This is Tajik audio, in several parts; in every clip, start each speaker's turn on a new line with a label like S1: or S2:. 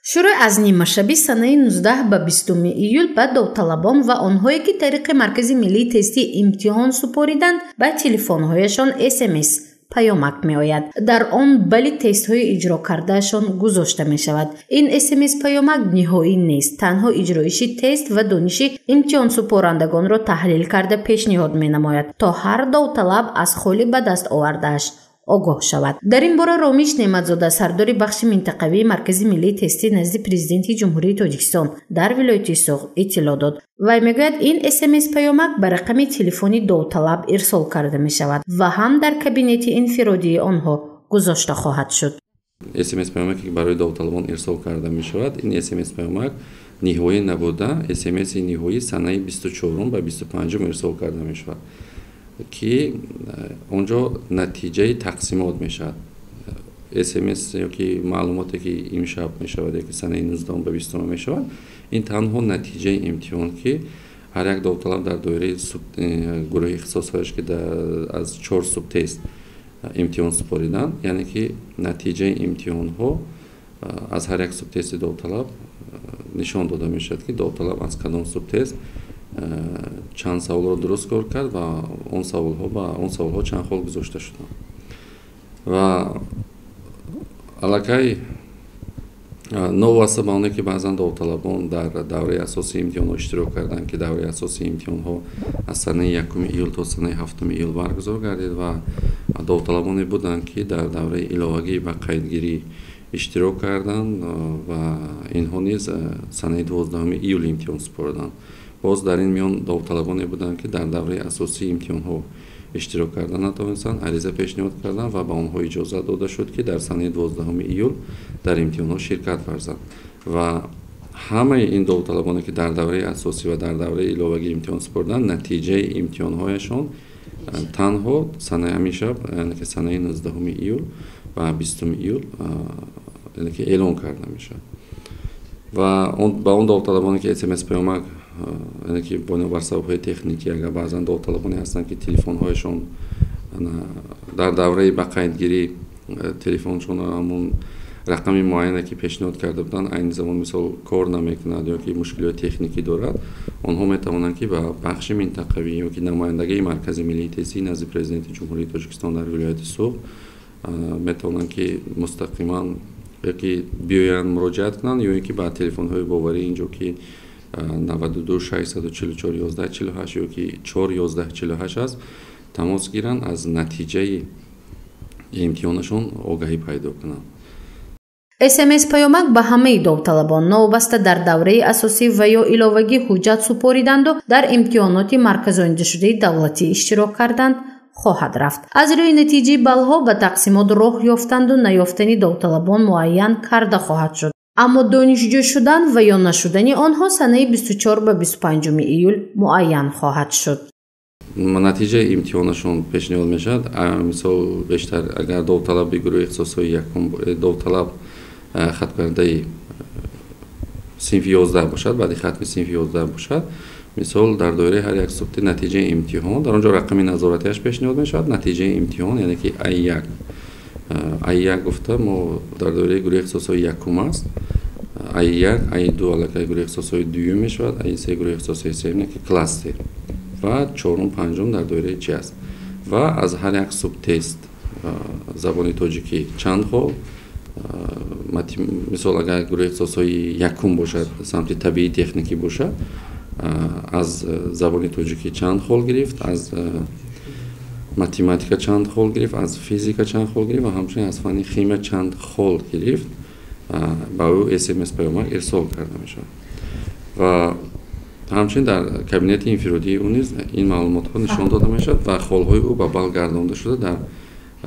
S1: шуруъ аз нимашаби санаи 19 ба 20 июл ба довталабон ва онҳое ки тариқи маркази миллии тестии имтиҳон супориданд ба телефонҳояшон смс паёмак меояд. дар он бали тестҳои иҷро кардаашон гузошта мешавад. ин смс паёмак ниҳоӣ нест, танҳо иҷроиши тест ва дониши имтиҳон супорандагонро таҳлил карда пешниҳод менамояд, то ҳар довталаб аз холӣ ба даст овардааш огоҳ шавад. дар ин бора ромиш неъматзода, сардори бахши минтақавии маркази миллии тестӣ назди президенти ҷумҳурии Тоҷикистон дар вилояти Суғ иттилоъ дод. вай мегӯяд, ин смс паёмак ба рақами телефони довталаб ирсол карда мешавад ва ҳам дар кабинети инфиродии онҳо гузошта хоҳад шуд.
S2: смс паёмаке ки барои довталабон ирсол карда мешавад, ин смс паёмак ниҳоӣ набуда, смси ниҳоӣ санаи 24 ба 25 ирсол карда мешавад ки онҷо натиҷаи тақсимот мешавад. смс ёки маълумоте ки имшаб мешавад ёки санаи 19 ба 20 мешавад, ин танҳо натиҷаи имтиҳон ки ҳар як довталаб дар доираи гурӯҳи ихтисосҳояш ки аз 4 субтест имтиҳон супориданд, яъне ки натиҷаи имтиҳонҳо аз ҳар як субтести довталаб нишон дода мешавад ки довталаб аз кадом субтест чанд саволро дуруст кор кард ва он саволҳо чанд хол гузошта шуданд. ва аллакай новаста ба оне ки баъзан довталабон дар давраи асосии имтиҳонҳо иштирок карданд ки давраи асосии имтиҳонҳо аз санаи 1 июл то санаи 7 июл баргузор гардид ва довталабоне буданд ки дар давраи иловагӣ ба қайдгирӣ иштирок карданд ва инҳо низ санаи 12 июл имтиҳон супориданд. боз дар ин миён довталабоне буданд ки дар давраи асосии имтиҳонҳо иштирок карда натавонистанд, ариза пешниҳод карданд ва ба онҳо иҷозат дода шуд ки дар санаи 12 июл дар имтиҳонҳо ширкат варзанд. ва ҳамаи ин довталабоне ки дар давраи асосӣ ва дар давраи иловагӣ имтиҳон супориданд, натиҷаи имтиҳонҳояшон танҳо санаи ҳамишаб, яъне ки санаи 19 июл ва 20 июл яъне ки эълон карда мешавад. ва ба он довталабоне ки смс паёмак яъне ки бинобар сабабҳои техникӣ агар баъзан довталабоне ҳастанд ки телефонҳояшон дар давраи ба қайдгирӣ телефоншон ҳамун рақами муайяне ки пешниҳод карда буданд айни замон мисол кор намекунад ёки мушкилоти техникӣ дорад, онҳо метавонанд ки ба бахши минтақавӣ ёки намояндагии маркази миллии тестӣ назди президенти ҷумҳурии Тоҷикистон дар вилояти Суғ метавонанд ки мустақиман ёки биёянд муроҷиат кунанд ё ин ки ба телефонҳои боварӣ инҷо ки 92 644 11 48 ёки 4 11 48 аст тамос гиранд, аз натиҷаи имтиҳонашон огаҳӣ пайдо кунанд.
S1: смс паёмак ба ҳамаи довталабон новобаста дар давраи асосӣ ва ё иловагӣ ҳуҷҷат супориданду дар имтиҳоноти марказонида давлатӣ иштирок карданд хоҳад рафт. аз рӯи натиҷаи баллҳо ба тақсимот роҳ ёфтанду наёфтани довталабон муайян карда хоҳад шуд. аммо донишҷӯ шудан ва ё нашудани онҳо санаи 24 ба 25 июл муайян хоҳад шуд.
S2: натиҷаи имтиҳонашон пешниҳод мешавад. мисол бештар агар довталаби гурӯҳи ихтисосҳои якум довталаб хаткардаи синфи 11 бошад, баъди хатми синфи 11 бошад, мисол дар доираи ҳар як субти натиҷаи имтиҳон дар онҷо рақами назоратиаш пешниҳод мешавад. натиҷаи имтиҳон яъне ки I1 гуфта мо дар доираи гурӯҳи ихтисосҳои якум аст. I1, I2 аллакай гурӯҳи ихтисосҳои дуюм мешавад, I3 гурӯҳи ихтисосҳои сеюм ки кластер ва чорум панҷум дар доираи чи аст. ва аз ҳар як субтест забони тоҷикӣ чанд хол, мисол агар гурӯҳи ихтисосҳои якум бошад, самти табиӣ техникӣ бошад, аз забони тоҷикӣ чанд хол гирифт, аз математика чанд хол гирифт, аз физика чанд хол гирифт ва ҳамчунин аз фанни химия чанд хол гирифт, ба ӯ смс паёмак ирсол карда мешавад. ва ҳамчунин дар кабинети инфиродии ӯ низ ин маълумотҳо нишон дода мешавад ва холҳои ӯ ба балг гардонда шуда дар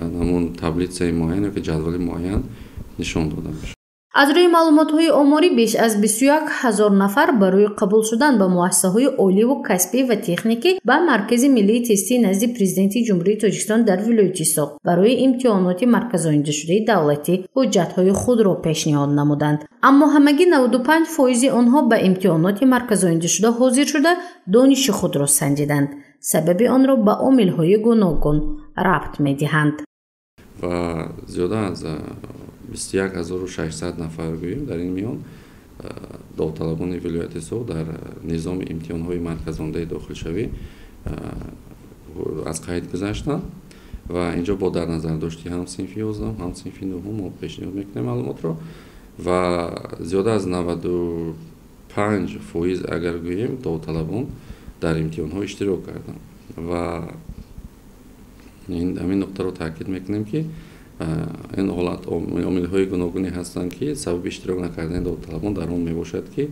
S2: ҳамун таблитсаи муайян ёки ҷадвали муайян нишон дода мешавад.
S1: аз рӯи маълумотҳои оморӣ беш аз 21 000 нафар барои қабул шудан ба муассисаҳои оливу касбӣ ва техникӣ ба маркази миллии тестӣ назди президенти ҷумҳурии Тоҷикистон дар вилояти Суғ барои имтиҳоноти марказонидашудаи давлатӣ ҳуҷҷатҳои худро пешниҳод намуданд. аммо ҳамагӣ 95% онҳо ба имтиҳоноти марказонидашуда ҳозир шуда дониши худро санҷиданд. сабаби онро ба омилҳои гуногун рабт медиҳанд.
S2: ва зиёда аз 21600 нафар гӯем дар ин миён довталабони вилояти Соғд дар низоми имтиҳонҳои марказондаи дохилшавӣ аз қайд гузаштанд ва инҷо бо дар назардошти ҳам синфи 11 ҳам синфи 9 мо пешниҳод мекунем маълумотро ва зиёда аз 95% агар гӯем довталабон дар имтиҳонҳо иштирок карданд ва ҳамин нуқтаро таъкид мекунем ки ин ҳолат омилҳои гуногуне ҳастанд ки сабаби иштирок накардани довталабон дар он мебошад ки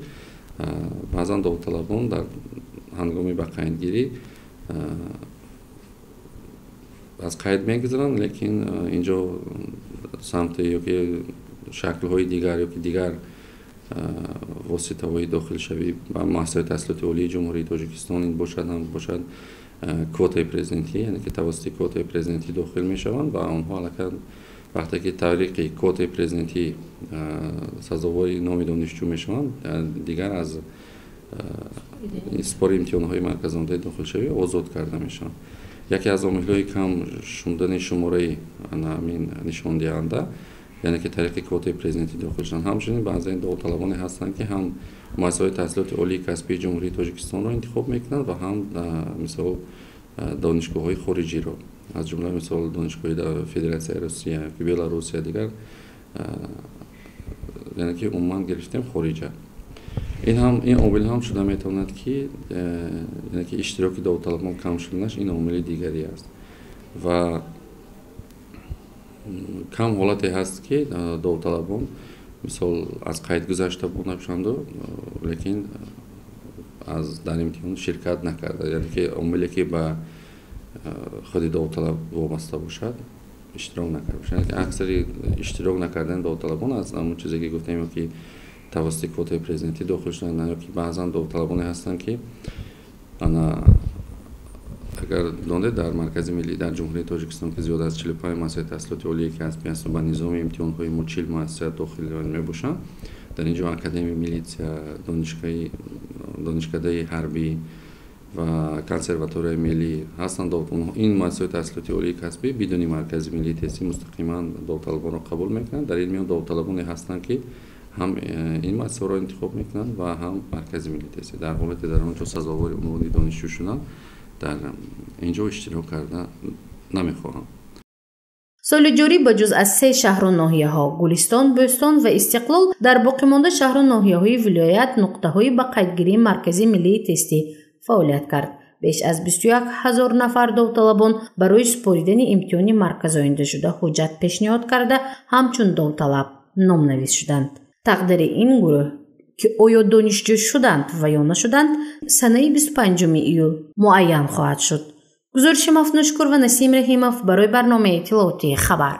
S2: баъзан довталабон дар ҳангоми ба қайдгирӣ аз қайд мегузаранд, лекин инҷо самти ёки шаклҳои дигар ёки дигар воситаҳои дохилшавӣ ба муассисаҳои таҳсилоти олии ҷумҳурии Тоҷикистон ин бошад ҳам бошад квотаи президентӣ, яъне ки тавассути квотаи президентӣ дохил мешаванд ва онҳо аллакай вақте ки тавриқи квотаи президентӣ сазовори номи донишҷӯ мешаванд, дигар аз испори имтиҳонҳои марказондаи дохилшавӣ озод карда мешаванд. яке аз омилҳои кам шумудани шумораи ҳамин нишондиҳанда, яъне ки тариқи квотаи президентӣ дохил шуданд. ҳамчунин баъзан довталабоне ҳастанд ки ҳам муассисаҳои таҳсилоти олии касбии ҷумҳурии Тоҷикистонро интихоб мекунанд ва ҳам мисол донишгоҳҳои хориҷиро, аз ҷумла мисол донишгоҳи Федератсияи Русия, Беларусия дигар, яъне ки умуман гирифтем хориҷа. ин омил ҳам шуда метавонад ки яъне ки иштироки довталабон кам шуданаш ин омили дигаре аст ва кам ҳолате ҳаст ки довталабон мисол аз қайд гузашта будашанду лекин аз дар имтиҳон ширкат накарда, яъне ки омиле ки ба худи довталаб вобаста бошад иштирок накарда бошад. Аксари иштирок накардани довталабон аз ҳамон чизе ки гуфтем ки тавассути квотаи президентӣ дохил шуданд, ёки баъзан довталабоне ҳастанд ки агар донед дар маркази миллӣ дар ҷумҳурии Тоҷикистон ки зиёда аз 45 муассисаи таҳсилоти олии касбӣ ҳастанд ба низоми имтиҳонҳои мо 40 муассиса дохил мебошанд. Дар инҷо академияи милитсия, донишкадаи ҳарбӣ ва консерваторияи миллӣ ҳастанд. ин муассисаҳои таҳсилоти олии касбӣ бидуни маркази миллии тестӣ мустақиман довталабонро қабул мекунанд. Дар ин миён довталабоне ҳастанд ки ҳам ин муассисаҳоро интихоб мекунанд ва ҳам маркази миллии тестӣ. дар ҳолате дар онҷо сазовори унвони донишҷӯ шуданд, дар инҷо иштирок карда намехоҳанд.
S1: соли ҷорӣ ба ҷуз аз 3 шаҳру ноҳияҳо Гулистон, Бӯстон ва Истиқлол дар боқимонда шаҳру ноҳияҳои вилоят нуқтаҳои ба қайдгирии маркази миллии тестӣ фаъолият кард. беш аз 21 000 нафар довталабон барои супоридани имтиҳони марказоиндашуда ҳуҷҷат пешниҳод карда ҳамчун довталаб номнавис шуданд. тақдири ин гурӯҳ ки оё донишҷӯ шуданд ва ё нашуданд санаи 25 июл муайян хоҳад шуд. гузориши Мафнушкур ва Насим Раҳимов барои барномаи иттилоотии хабар.